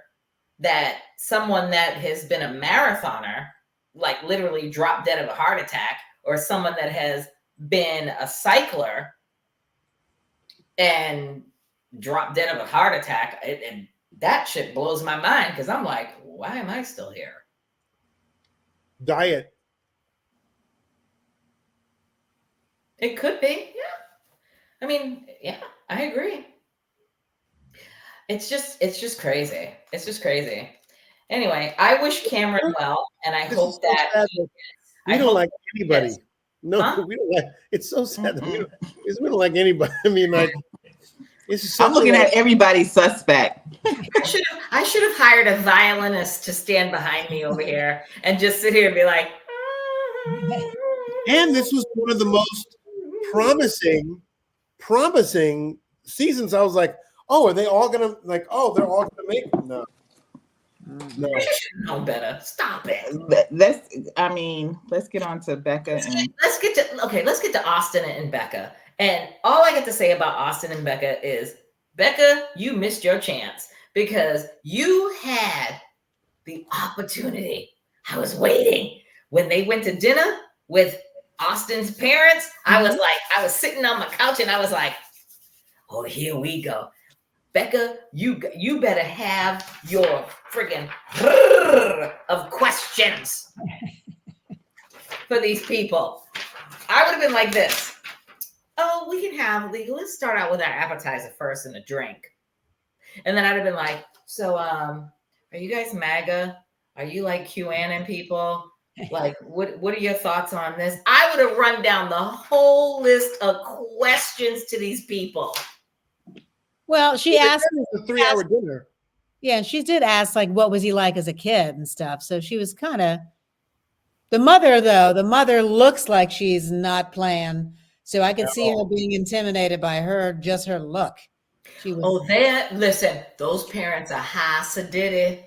that someone that has been a marathoner, literally dropped dead of a heart attack, or someone that has been a cycler and dropped dead of a heart attack, and that shit blows my mind, because I'm like, why am I still here? Diet. It could be, yeah. I mean, yeah, I agree. It's just crazy. It's just crazy. Anyway, I wish Cameron well, and I hope that we don't like anybody. No, we don't like. It's so sad that we don't like anybody. I mean, I'm looking at everybody suspect. I should have hired a violinist to stand behind me over here and just sit here and be like. And this was one of the most promising seasons. I was like, oh, are they all gonna they're all gonna make it? No. You should know better. Stop it. Let's get on to Becca. Let's get to Austin and Becca. And all I get to say about Austin and Becca is, Becca, you missed your chance because you had the opportunity. I was waiting. When they went to dinner with Austin's parents, I was sitting on my couch and I was like, oh, here we go. Becca, you better have your friggin' of questions for these people. I would have been like this. Oh, let's start out with our appetizer first and a drink. And then I'd have been like, so are you guys MAGA? Are you QAnon people? What are your thoughts on this? I would have run down the whole list of questions to these people. Well, she asked a 3-hour dinner. Yeah, and she did ask what was he like as a kid and stuff. So she was kind of the mother looks like she's not playing. So I could see her being intimidated by just her look. She was listen, those parents are high sedity.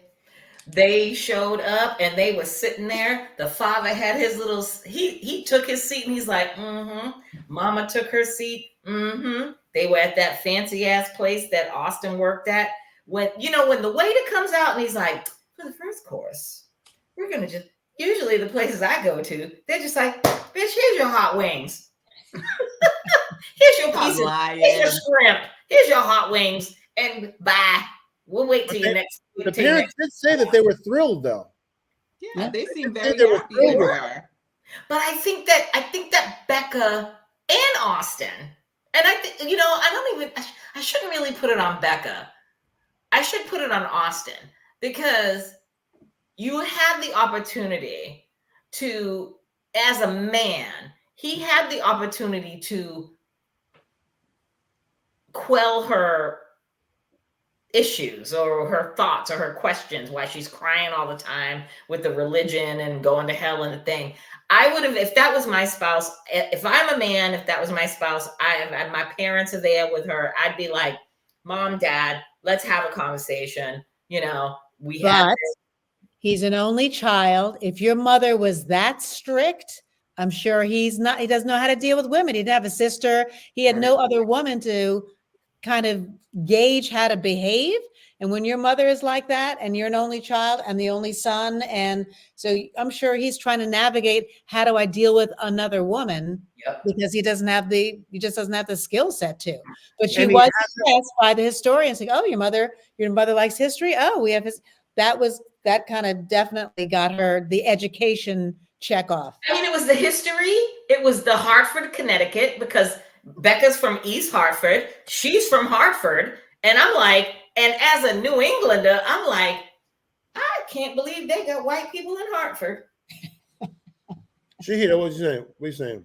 They showed up and they were sitting there. The father had his little, he took his seat and he's like, Mama took her seat. They were at that fancy ass place that Austin worked at. When the waiter comes out and he's like, for the first course, we're going to just, usually the places I go to, they're just like, bitch, here's your hot wings. Here's your pieces. Here's your shrimp. Here's your hot wings. And bye. We'll wait till your next. The parents did say that they were thrilled, though. Yeah, they seem very happy for her. But I think that Becca and Austin, and I think, I shouldn't really put it on Becca. I should put it on Austin, because you had the opportunity to, as a man, he had the opportunity to quell her issues or her thoughts or her questions, why she's crying all the time with the religion and going to hell and the thing. I would have, if that was my spouse, if I'm a man, if that was my spouse, my parents are there with her, I'd be like, Mom, Dad, let's have a conversation. But he's an only child. If your mother was that strict, I'm sure he doesn't know how to deal with women. He didn't have a sister. He had no other woman to kind of gauge how to behave. And when your mother is like that, and you're an only child and the only son, and so I'm sure he's trying to navigate, how do I deal with another woman? Yep. Because he just doesn't have the skill set to. But she was impressed by the historian saying, "Oh, your mother likes history. Oh, we have his." That kind of definitely got her the education check off. I mean, it was the history. It was the Hartford, Connecticut, because Becca's from East Hartford. She's from Hartford. And I'm like, and as a New Englander, I'm like, I can't believe they got white people in Hartford. Shahida, what are you saying?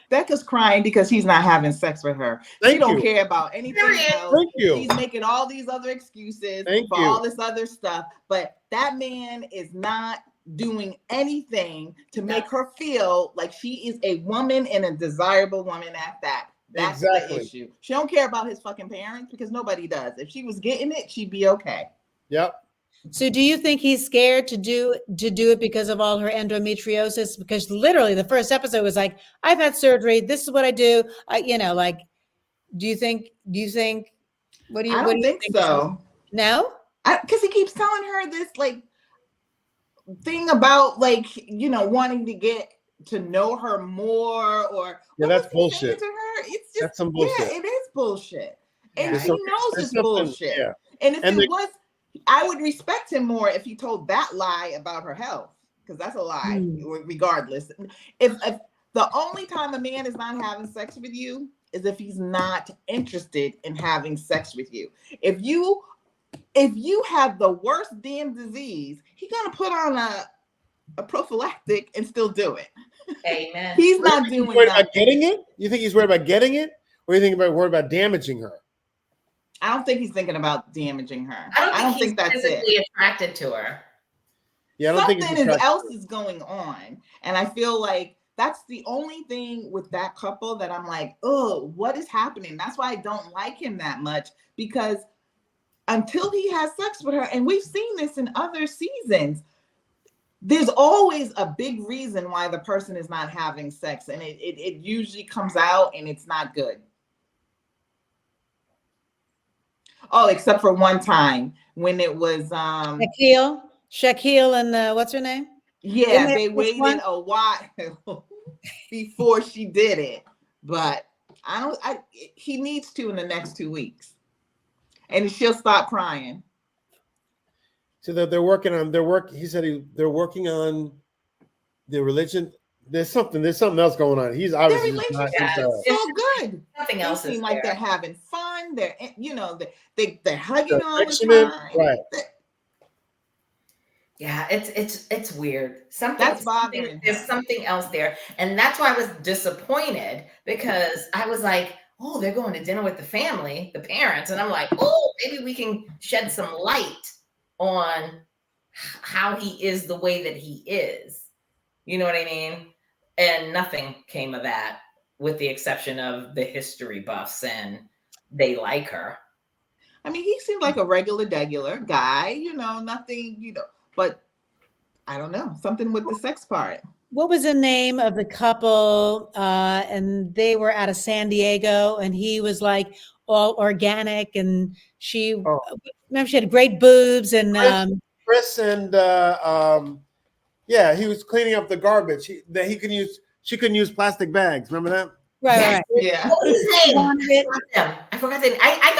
Becca's crying because he's not having sex with her. She don't care about anything else. Thank you. She's making all these other excuses for all this other stuff. But that man is not doing anything to make her feel like she is a woman and a desirable woman at that. That's the issue. She don't care about his fucking parents, because nobody does. If she was getting it, she'd be okay. Yep. So do you think he's scared to do it because of all her endometriosis? Because literally the first episode was like, I've had surgery. This is what I do. Do you think, I don't think so. No? Because he keeps telling her this thing about wanting to get to know her more, or that's bullshit. To her? It's just, that's some bullshit. Yeah, it is bullshit. And he knows it's bullshit. Yeah. And if it was, I would respect him more if he told that lie about her health, because that's a lie, regardless. If the only time a man is not having sex with you is if he's not interested in having sex with you. If you have the worst damn disease, he's gonna put on a prophylactic and still do it. Amen. He's not doing worried about getting it? You think he's worried about getting it? Or you think worried about damaging her? I don't think he's thinking about damaging her. I don't think that's physically attracted to her. Yeah, I don't think something else is going on. And I feel like that's the only thing with that couple that I'm like, oh, what is happening? That's why I don't like him that much, because until he has sex with her, and we've seen this in other seasons, there's always a big reason why the person is not having sex, and it usually comes out and it's not good. Oh, except for one time when it was Shaquille and what's her name? Yeah, they waited a while before she did it, but he needs to in the next 2 weeks, and she'll stop crying. So they're working on they're working on the religion. There's something else going on. He's obviously not so good. Nothing else seem like they're having fun. They're they're hugging all the time. Right. Yeah, it's weird. That's bothering. There's something else there, and that's why I was disappointed, because I was like, oh, they're going to dinner with the family, the parents, and I'm like, oh, maybe we can shed some light on how he is the way that he is. You know what I mean? And nothing came of that, with the exception of the history buffs, and they like her. I mean, he seemed like a regular guy, nothing, but I don't know, something with the sex part. What was the name of the couple? And they were out of San Diego, and he was like all organic, and remember she had great boobs, and Chris and he was cleaning up the garbage. She couldn't use plastic bags. Remember that? Right. Yeah. What was his name? Wanted it. I forgot the name. I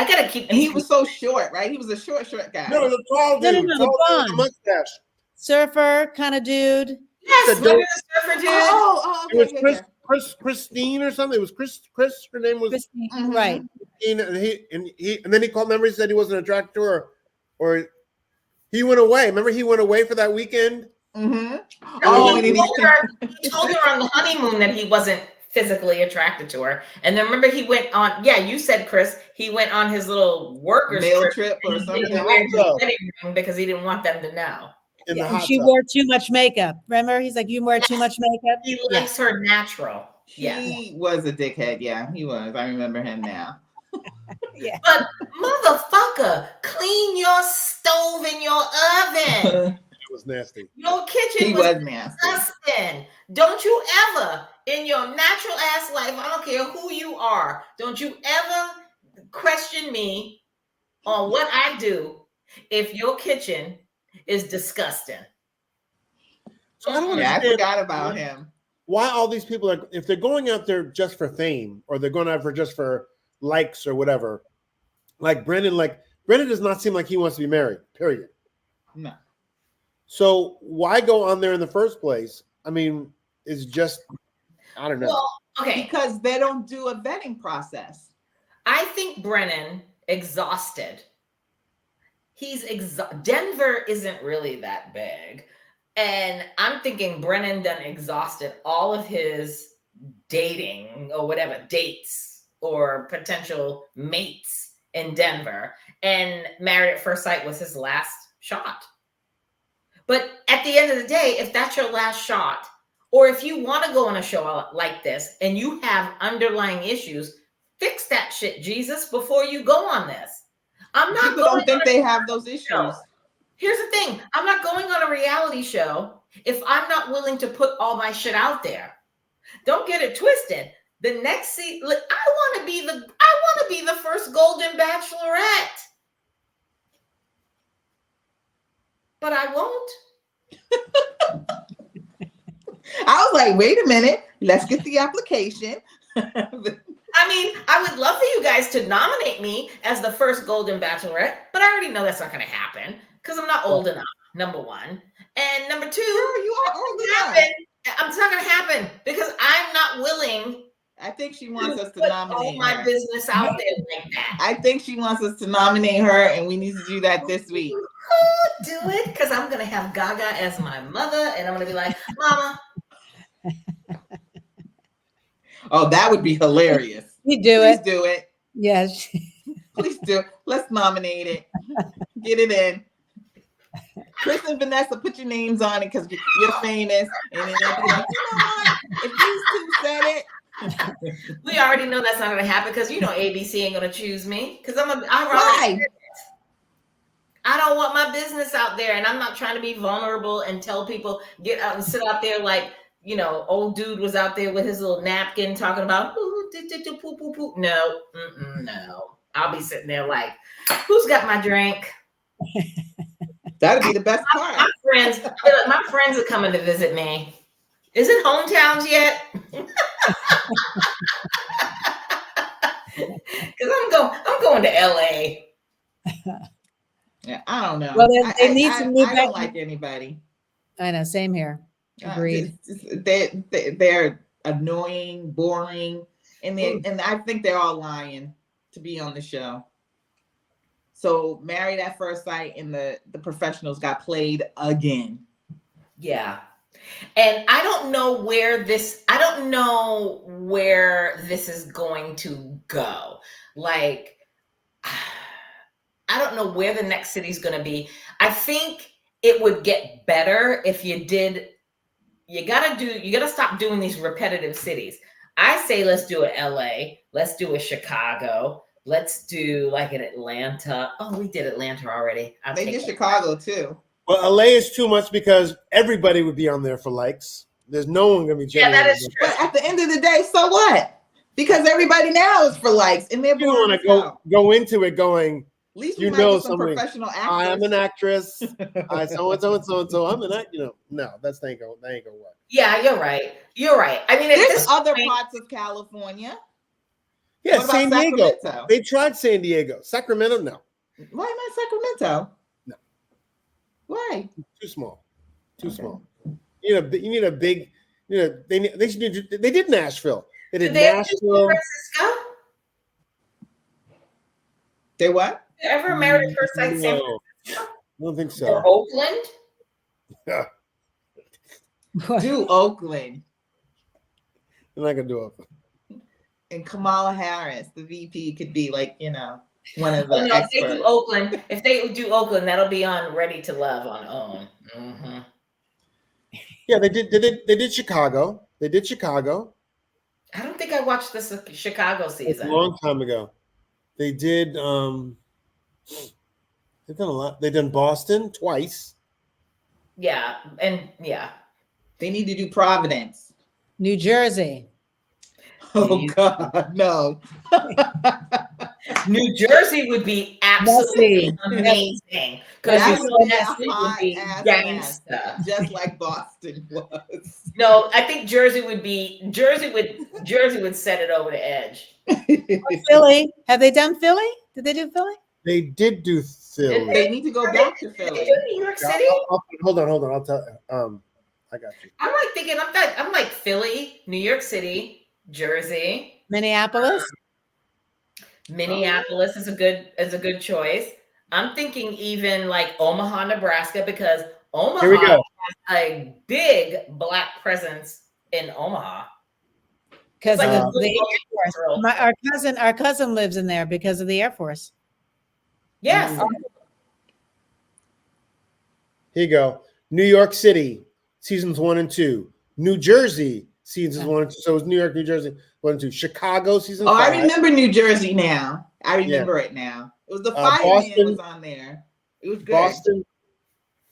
gotta keep. And he was so short, right? He was a short guy. No, the tall dude. No, Tall dude with blonde. the mustache. Surfer kind of dude. Yes, The remember dope- the surfer dude? Oh, It was okay. Christine or something. It was Chris. Her name was Christine, Mhm. right. Christine, and then he called. Remember, he said he wasn't attracted to her, or he went away. Remember, he went away for that weekend. Mm-hmm. No, and he then told her on the honeymoon that he wasn't physically attracted to her. And then remember he went on, you said, Chris, he went on his little workers mail trip and or he something. didn't wear his wedding ring because he didn't want them to know. In the And hot she tub. wore too much makeup. Remember, he's like, you wear too much makeup. He likes her natural. He was a dickhead. Yeah, he was. I remember him now. Yeah. But motherfucker, clean your stove in your oven. It was nasty. Your kitchen He was was nasty. disgusting. Don't you ever, in your natural ass life, I don't care who you are, don't you ever question me on what I do if your kitchen is disgusting. So I don't Yeah, I understand forgot about him. why all these people are, if they're going out there just for fame or they're going out for just for likes or whatever. Like Brennan does not seem like he wants to be married. Period. No. So why go on there in the first place? I mean, it's just, I don't know. Well, okay. Because they don't do a vetting process. I think Brennan exhausted. Denver isn't really that big. And I'm thinking Brennan done exhausted all of his dating or whatever, dates or potential mates in Denver. And Married at First Sight was his last shot. But at the end of the day, if that's your last shot, or if you want to go on a show like this and you have underlying issues, fix that shit, Jesus, before you go on this. I'm not People don't think they have those issues. show. Here's the thing. I'm not going on a reality show if I'm not willing to put all my shit out there. Don't get it twisted. The next season, look, I want to be the first Golden Bachelorette. But I won't. I was like, wait a minute, let's get the application. I mean, I would love for you guys to nominate me as the first Golden Bachelorette, but I already know that's not going to happen because I'm not old enough, number one. And number two, You are old enough. it's not going to happen because I'm not willing I think she wants us to put all nominate my her. business out there like that. I think she wants us to nominate her, and we need to do that this week. Do it because I'm going to have Gaga as my mother, and I'm going to be like, Mama. Oh, that would be hilarious. You do Please it. do it. Yes. Please do it. Let's nominate it. Get it in. Chris and Vanessa, put your names on it because you're famous. And then they'll be like, you know what? If these two said it. We already know that's not going to happen because ABC ain't going to choose me because Why? I don't want my business out there, and I'm not trying to be vulnerable and tell people get out and sit out there like, old dude was out there with his little napkin talking about poo, poo, poo. No, no. I'll be sitting there like, who's got my drink? That'd be the best part. My friends are coming to visit me. Is it hometowns yet? Because I'm going to LA. Yeah, I don't know. Well, they need some new I don't like anybody. I know. Same here. Agreed. They're annoying, boring, and I think they're all lying to be on the show. So Married at First Sight and the professionals got played again. Yeah. And I don't know where this is going to go. Like, I don't know where the next city is going to be. I think it would get better if you got to stop doing these repetitive cities. I say, let's do it LA. Let's do it Chicago. Let's do like an Atlanta. Oh, we did Atlanta already. They did Chicago too. Well, LA is too much because everybody would be on there for likes. There's no one going to be generating. Yeah, that is true. But at the end of the day, so what? Because everybody now is for likes, and they're You don't want to go into it going, At least You we might know get some somebody. professional actors. I am an actress. I so and so and so and so. I'm an act. No, that ain't gonna work. Yeah, you're right. You're right. I mean, at There's this other point, parts of California. Yeah, What about San Diego. Sacramento? They tried San Diego. Sacramento, no. Why not Sacramento? No. Why? Too small. Too Okay. small. You need a big. They did Nashville. They did did they ever do Nashville. San Francisco? They what? Did they ever Married at First Sight San No, Francisco? I don't think Or so. Oakland? Do Oakland I'm not gonna do it. and Kamala Harris, the VP, could be like, one of the Oh, no, if they experts. do Oakland, that'll be on Ready to Love on OWN. Mm-hmm. Yeah, they did Chicago. They did Chicago. I don't think I watched this Chicago It's season. a long time ago. They did. They've done a lot. They've done Boston twice. Yeah, and yeah. They need to do Providence. New Jersey. Oh God, no. New Jersey would be absolutely Messy. amazing because That you know would be that a city would be hot-ass mess. gangsta. Just like Boston was. No, I think Jersey would set it over the edge. Philly. Have they done Philly? Did they do Philly? They did do Philly. They need to go back to Did they Philly. do New York City? Hold on. I'll tell. I got you. I'm like thinking. I'm like Philly, New York City, Jersey, Minneapolis? Minneapolis is a good choice. I'm thinking even like Omaha, Nebraska, because Here we Omaha go. has a big Black presence in Omaha. Because It's like of a the little Air Force. world. Our cousin lives in there because of the Air Force. Yes. Here you go. New York City, seasons 1 and 2. New Jersey, seasons 1 and 2. So it's New York, New Jersey, 1 and 2. Chicago, season 5. I remember New Jersey now. I remember it now. It was the fireman Boston, was on there. It was good.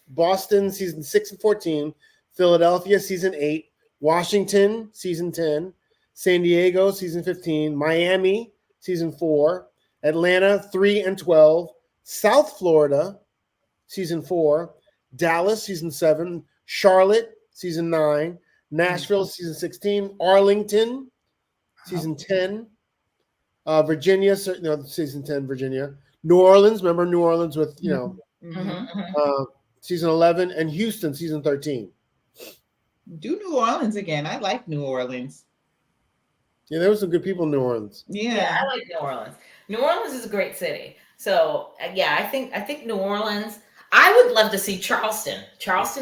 Boston, season 6 and 14. Philadelphia, season 8. Washington, season 10. San Diego, season 15. Miami, season 4. Atlanta, 3 and 12. South Florida, season 4. Dallas, season 7. Charlotte, season 9. Nashville, season 16. Arlington, season 10. Virginia, season 10, Virginia. New Orleans, remember New Orleans with, season 11. And Houston, season 13. Do New Orleans again. I like New Orleans. Yeah, there were some good people in New Orleans. Yeah, I like New Orleans. New Orleans is a great city. So yeah, I think New Orleans. I would love to see Charleston,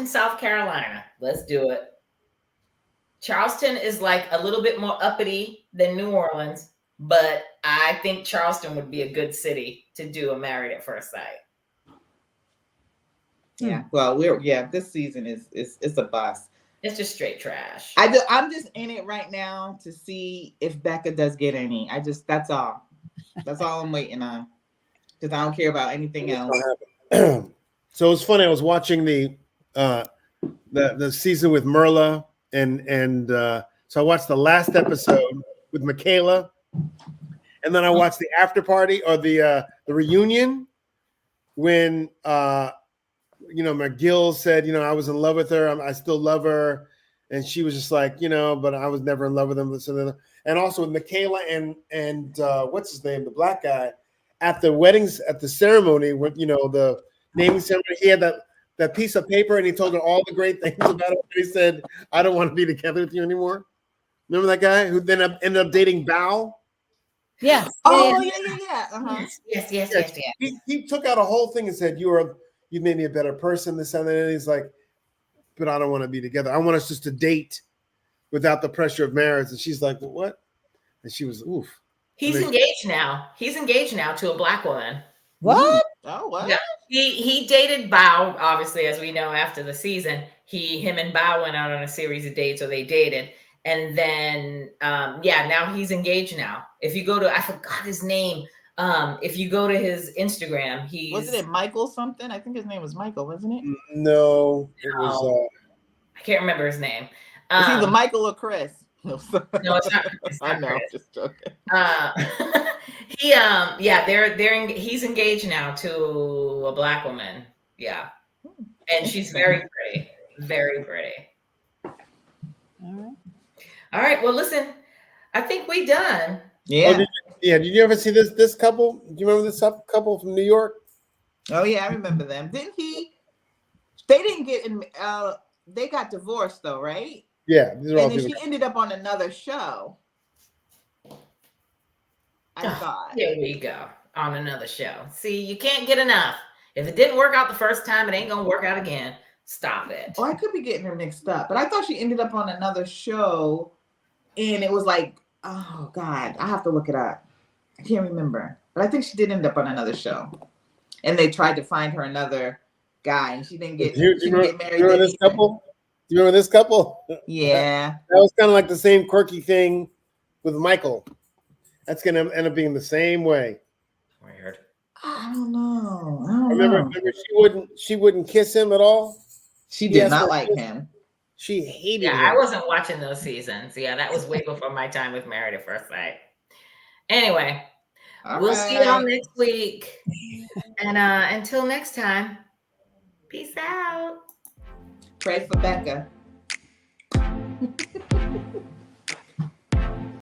South Carolina. Let's do it. Charleston is like a little bit more uppity than New Orleans, but I think Charleston would be a good city to do a Married at First Sight. Yeah. Well, this season is a bust. It's just straight trash. I'm just in it right now to see if Becca does get any. That's all. That's all I'm waiting on. Because I don't care about anything else. So it was funny. I was watching the season with Merla, and so I watched the last episode with Michaela, and then I watched the after party or the reunion when McGill said, I was in love with her. I still love her. And she was just like, but I was never in love with him. And also with Michaela and what's his name? The black guy at the weddings, at the ceremony, when, the naming ceremony, he had that piece of paper and he told her all the great things about her. And he said, I don't want to be together with you anymore. Remember that guy who then ended up dating Bao? Yes. Oh, yeah. Uh-huh. Yes. He took out a whole thing and said, you made me a better person, this and that. And he's like, but I don't want to be together. I want us just to date without the pressure of marriage. And she's like, well, what? And she was, oof. He's engaged now. He's engaged now to a black woman. What? Oh, what? Yeah. He dated Bao, obviously, as we know, after the season. Him and Bao went out on a series of dates, or they dated. And then, now he's engaged now. If you go to, I forgot his name. If you go to his Instagram, wasn't it Michael something? I think his name was Michael, wasn't it? No, it was. I can't remember his name. It's either Michael or Chris. No, it's not. It's I not know, Chris. just joking. he's engaged now to a Black woman. Yeah. And she's very pretty. Very pretty. All right. All right. Well, listen, I think we done. Yeah. Did you ever see this couple? Do you remember this couple from New York? Oh yeah, I remember them. Didn't he? They didn't get in. They got divorced though, right? Yeah, these are all And then people. she ended up on another show. I thought. Here we go. On another show. See, you can't get enough. If it didn't work out the first time, it ain't gonna work out again. Stop it. Oh, I could be getting her mixed up, but I thought she ended up on another show, and it was like, oh God, I have to look it up. I can't remember, but I think she did end up on another show, and they tried to find her another guy, and she didn't get. She didn't get married. Do you remember this couple? Do you remember this couple? Yeah, that was kind of like the same quirky thing with Michael. That's gonna end up being the same way. Weird. I don't know. Remember she wouldn't kiss him at all. She did not like him. She hated him. I wasn't watching those seasons. Yeah, that was way before my time with Married at First Sight. Anyway, we'll see y'all next week. And until next time, peace out. Pray for Becca.